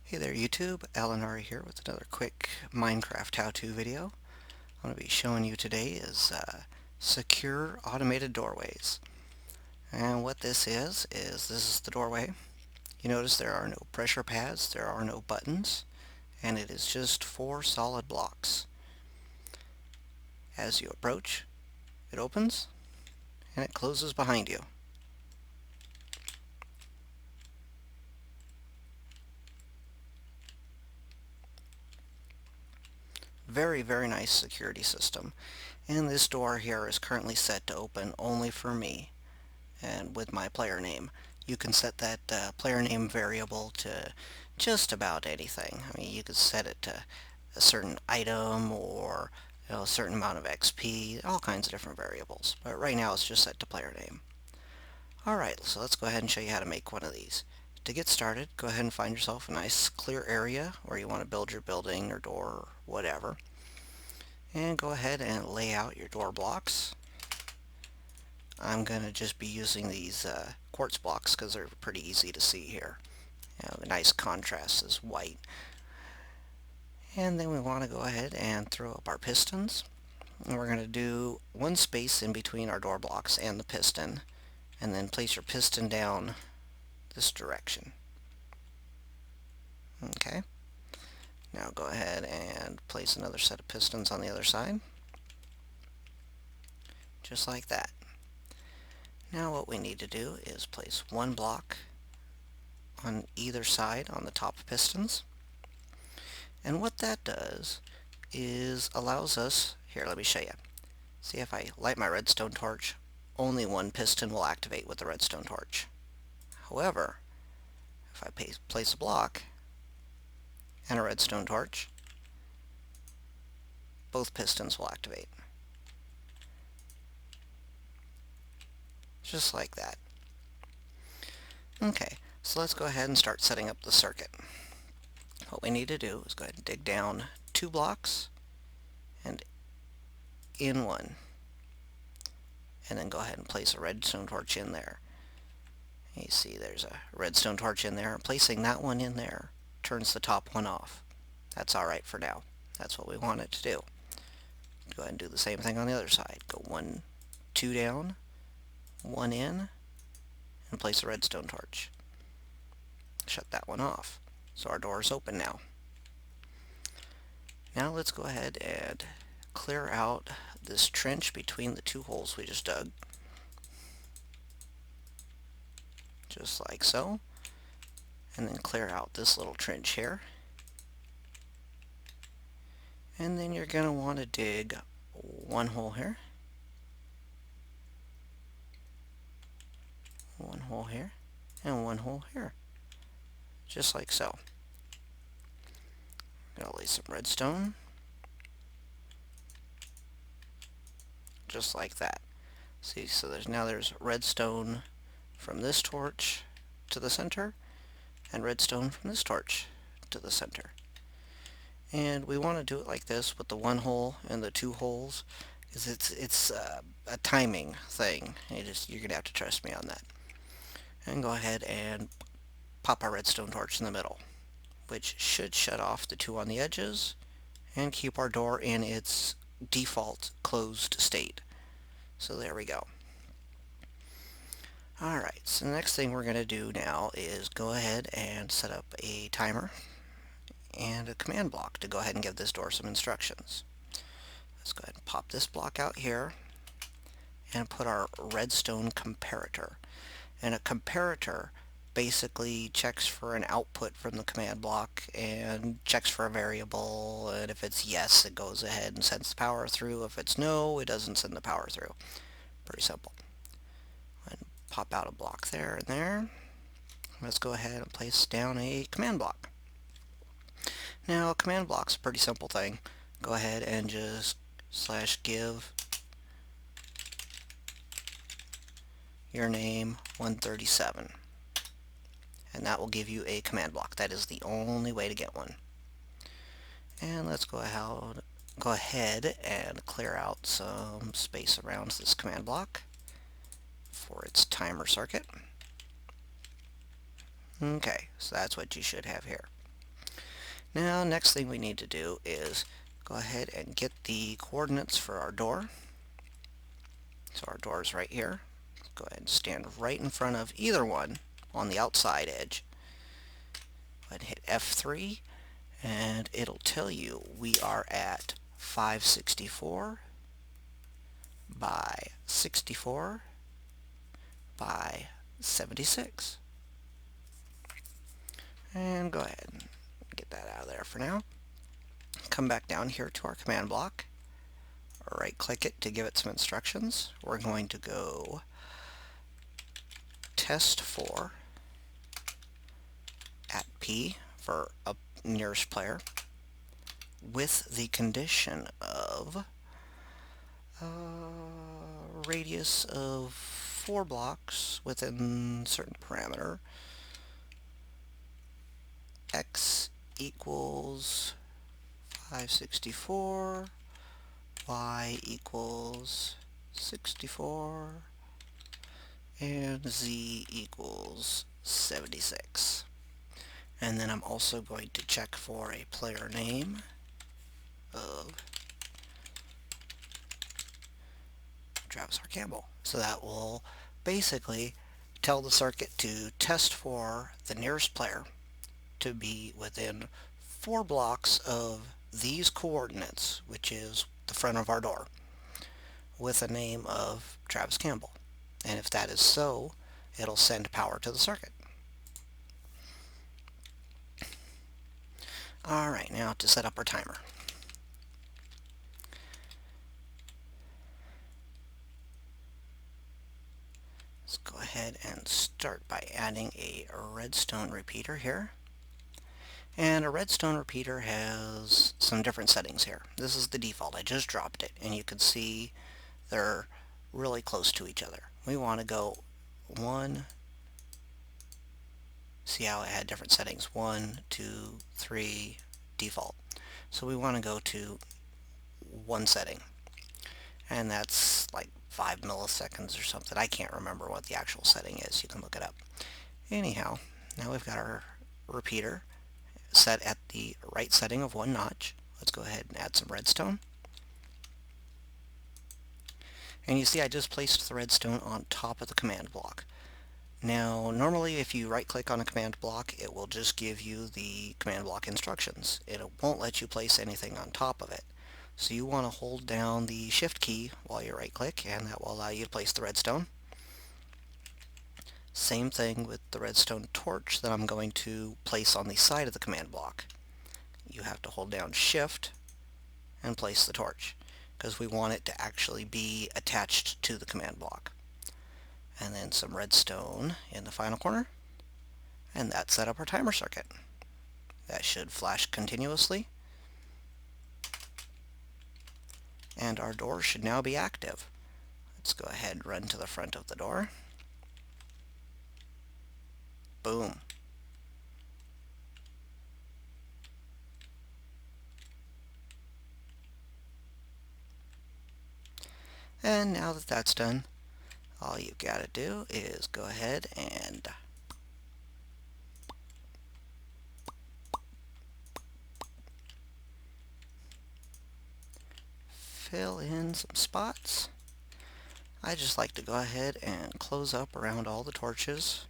Hey there YouTube, Alan Ari here with another quick Minecraft how-to video. I'm going to be showing you today is secure automated doorways. And what this is the doorway. You notice there are no pressure pads, there are no buttons, and it is just 4 solid blocks. As you approach, it opens and it closes behind you. Very, very nice security system. And this door here is currently set to open only for me and with my player name. You can set that player name variable to just about anything. I mean, you could set it to a certain item or a certain amount of XP, all kinds of different variables. But right now it's just set to player name. Alright, so let's go ahead and show you how to make one of these. To get started, go ahead and find yourself a nice clear area where you want to build your building or door or whatever. And go ahead and lay out your door blocks. I'm going to just be using these quartz blocks because they're pretty easy to see here. The nice contrast is white. And then we want to go ahead and throw up our pistons. And we're going to do one space in between our door blocks and the piston. And then place your piston down this direction. Okay. Now go ahead and place another set of pistons on the other side. Just like that. Now what we need to do is place one block on either side on the top pistons. And what that does is allows us, here let me show you. See, if I light my redstone torch, only one piston will activate with the redstone torch. However, if I place a block and a redstone torch, both pistons will activate. Just like that. Okay, so let's go ahead and start setting up the circuit. What we need to do is go ahead and dig down 2 blocks and in one. And then go ahead and place a redstone torch in there. You see there's a redstone torch in there. Placing that one in there turns the top one off. That's alright for now. That's what we want it to do. Go ahead and do the same thing on the other side. Go 1, 2 down, 1 in, and place a redstone torch. Shut that one off. So our door is open now. Now let's go ahead and clear out this trench between the 2 holes we just dug. Just like so. And then clear out this little trench here. And then you're going to want to dig 1 hole here. 1 hole here. And 1 hole here. Just like so. Gonna lay some redstone. Just like that. See, so there's redstone from this torch to the center, and redstone from this torch to the center. And we want to do it like this with the 1 hole and the 2 holes, because it's a timing thing. You're gonna have to trust me on that. And go ahead and pop our redstone torch in the middle, which should shut off the 2 on the edges and keep our door in its default closed state. So there we go. Alright, so the next thing we're going to do now is go ahead and set up a timer and a command block to go ahead and give this door some instructions. Let's go ahead and pop this block out here and put our redstone comparator. And a comparator basically checks for an output from the command block and checks for a variable, and if it's yes, it goes ahead and sends the power through. If it's no, it doesn't send the power through. Pretty simple. And pop out a block there and there. Let's go ahead and place down a command block. Now, a command block's a pretty simple thing. Go ahead and just /give your name 137. And that will give you a command block. That is the only way to get one. And let's go ahead and clear out some space around this command block for its timer circuit. Okay, so that's what you should have here. Now, next thing we need to do is go ahead and get the coordinates for our door. So our door is right here. Go ahead and stand right in front of either one on the outside edge. Go ahead and hit F3, and it'll tell you we are at 564 by 64 by 76. And go ahead and get that out of there for now. Come back down here to our command block. Right click it to give it some instructions. We're going to go test for at P for a nearest player with the condition of radius of 4 blocks within a certain parameter. X equals 564, Y equals 64, and Z equals 76. And then I'm also going to check for a player name of Travis R. Campbell. So that will basically tell the circuit to test for the nearest player to be within 4 blocks of these coordinates, which is the front of our door, with a name of Travis Campbell. And if that is so, it'll send power to the circuit. Alright, now to set up our timer. Let's go ahead and start by adding a redstone repeater here. And a redstone repeater has some different settings here. This is the default. I just dropped it, and you can see they're really close to each other. We want to go 1, see how it had different settings, 1, 2, 3, default. So we want to go to 1 setting, and that's like 5 milliseconds or something. I can't remember what the actual setting is. You can look it up. Anyhow, now we've got our repeater set at the right setting of 1 notch. Let's go ahead and add some redstone. And you see I just placed the redstone on top of the command block. Now normally if you right click on a command block, it will just give you the command block instructions. It won't let you place anything on top of it. So you want to hold down the shift key while you right click, and that will allow you to place the redstone. Same thing with the redstone torch that I'm going to place on the side of the command block. You have to hold down shift and place the torch, because we want it to actually be attached to the command block. And then some redstone in the final corner, and that set up our timer circuit. That should flash continuously, and our door should now be active. Let's go ahead and run to the front of the door. Boom. And now that that's done, all you've got to do is go ahead and fill in some spots. I just like to go ahead and close up around all the torches.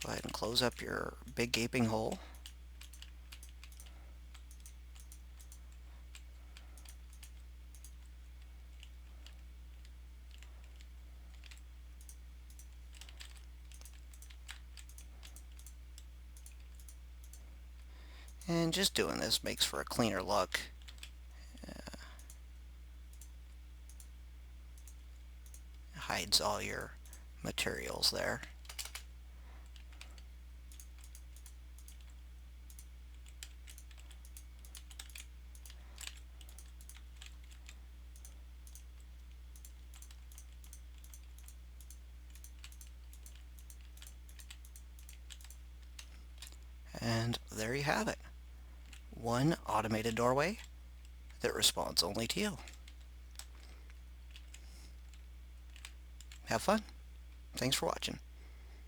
Go ahead and close up your big gaping hole. And just doing this makes for a cleaner look. Hides all your materials there. And there you have it. One automated doorway that responds only to you. Have fun. Thanks for watching.